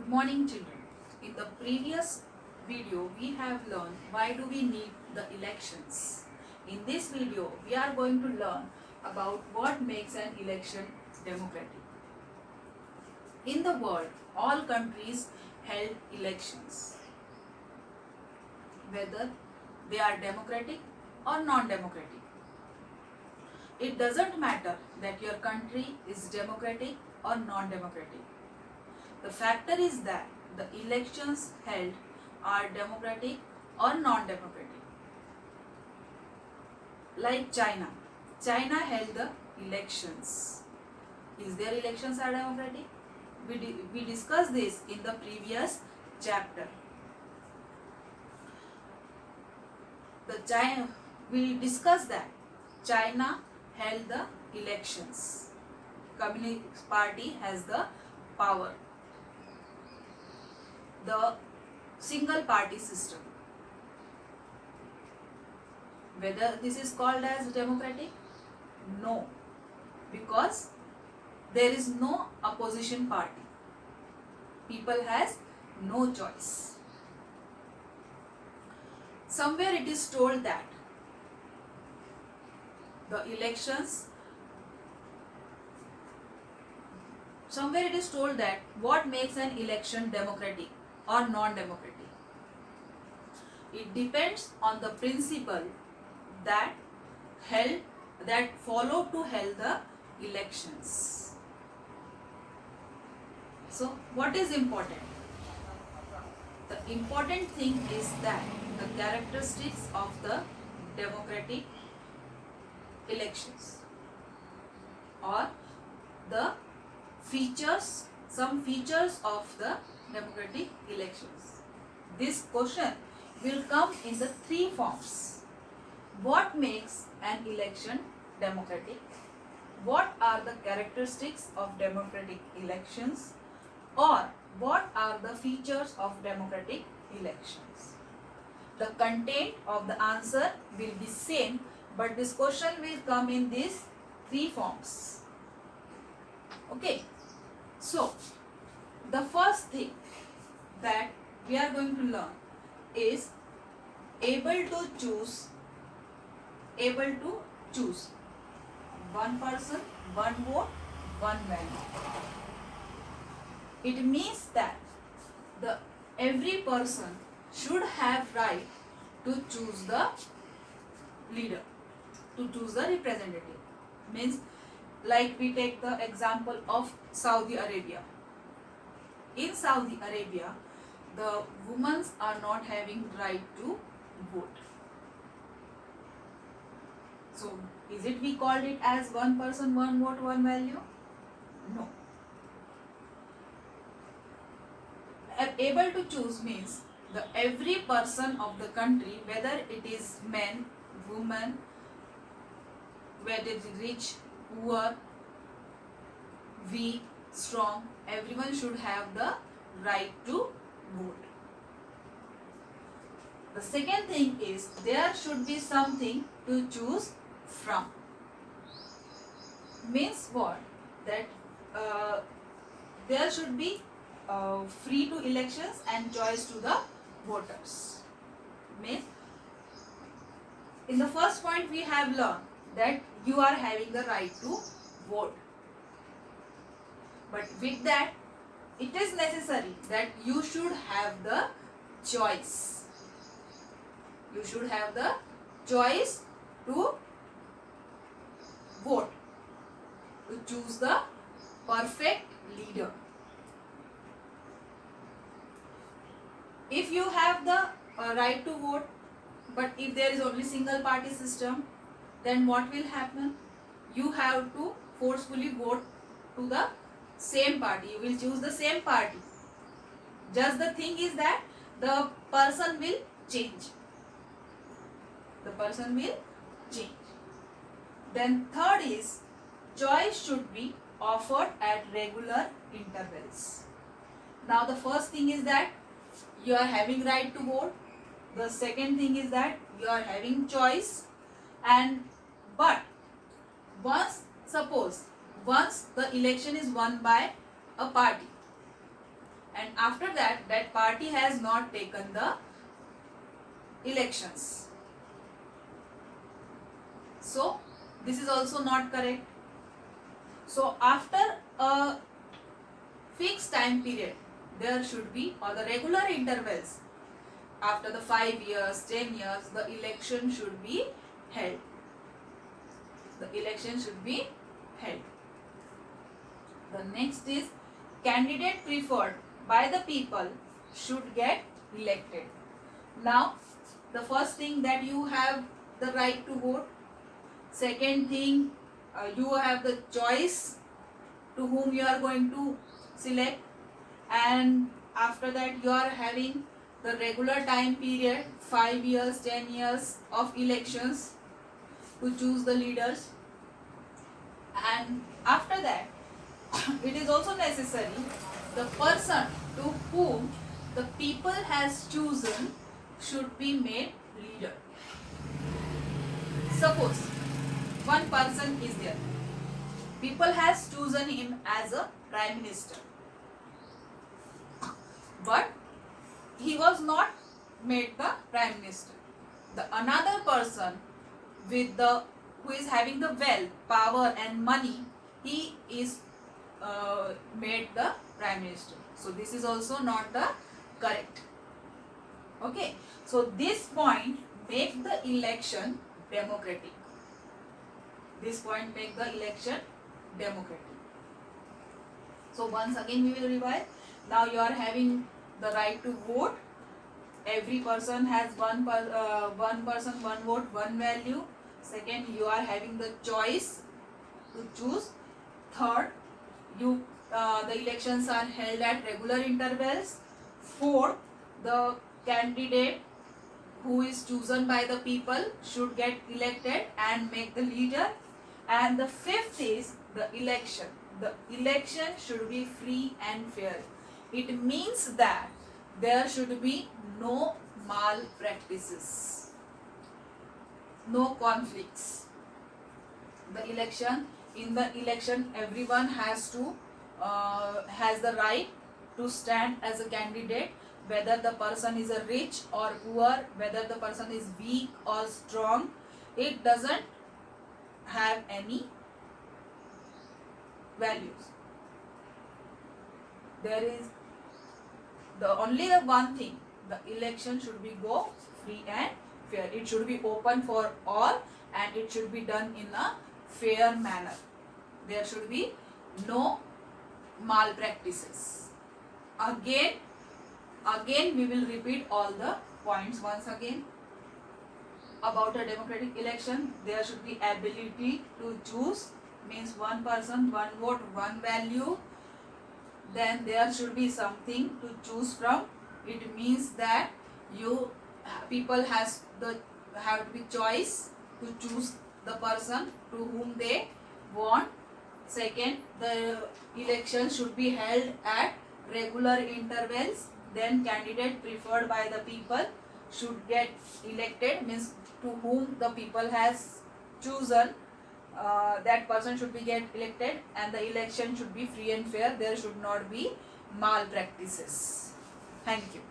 Good morning children. In the previous video we have learned why do we need the elections. In this video we are going to learn about what makes an election democratic. In the world all countries held elections, whether they are democratic or non-democratic. It doesn't matter that your country is democratic or non-democratic. The factor is that the elections held are democratic or non-democratic. Like China. China held the elections. Is their elections are democratic? We discussed this in the previous chapter. We discussed that China held the elections. Communist Party has the power. The single party system. Whether this is called as democratic? No, because there is no opposition party. People has no choice. Somewhere it is told that the elections, somewhere it is told that what makes an election democratic or non-democratic. It depends on the principle that follow to held the elections. So what is important? The important thing is that the characteristics of the democratic elections or the features, some features of the democratic elections. This question will come in the three forms. What makes an election democratic? What are the characteristics of democratic elections? Or what are the features of democratic elections? The content of the answer will be same, but this question will come in these three forms. Okay. So, the first thing that we are going to learn is able to choose. One person, one vote, one value. It means that every person should have right to choose the leader, to choose the representative. Means, like we take the example of Saudi Arabia. In Saudi Arabia, the women are not having right to vote. So, is it we called it as one person, one vote, one value? No. Able to choose means every person of the country, whether it is men, women, whether it is rich, poor, weak, strong, everyone should have the right to vote. The second thing is there should be something to choose from. Means what? That there should be free to elections and choice to the voters. Means in the first point we have learned that you are having the right to vote. But with that, it is necessary that you should have the choice. You should have the choice to vote, to choose the perfect leader. If you have the right to vote, but if there is only single party system, then what will happen? You have to forcefully vote to the same party. You will choose the same party. Just the thing is that the person will change. The person will change. Then third is choice should be offered at regular intervals. Now the first thing is that you are having right to vote. The second thing is that you are having choice. But once the election is won by a party and after that that party has not taken the elections. So this is also not correct. So after a fixed time period, there should be, or the regular intervals, after the 5 years, 10 years, the election should be held. The election should be held. The next is candidate preferred by the people should get elected. Now, the first thing that you have the right to vote. Second thing, you have the choice to whom you are going to select, and after that you are having the regular time period, 5 years, 10 years of elections to choose the leaders, and after that it is also necessary the person to whom the people has chosen should be made leader. Suppose one person is there, people has chosen him as a prime minister, but he was not made the prime minister. The another person with the who is having the wealth, power and money, he is made the prime minister. So this is also not the correct. Okay, so this point make the election democratic. This point make the election democratic. So once again we will revise. Now you are having the right to vote. Every person has one person, one vote, one value. Second, you are having the choice to choose. Third, the elections are held at regular intervals. Fourth, the candidate who is chosen by the people should get elected and make the leader. And the fifth is the election. The election should be free and fair. It means that there should be no malpractices, no conflicts. In the election, everyone has the right to stand as a candidate, whether the person is a rich or poor, whether the person is weak or strong. It doesn't have any values. There is only the one thing, the election should be go free and fair. It should be open for all and it should be done in a fair manner. There should be no malpractices. Again we will repeat all the points once again. About a democratic election, there should be ability to choose, means one person, one vote, one value. Then there should be something to choose from. It means that people have to be choice to choose the person to whom they want. Second, the election should be held at regular intervals. Then candidate preferred by the people should get elected, means to whom the people has chosen, that person should be get elected, and the election should be free and fair. There should not be malpractices. Thank you.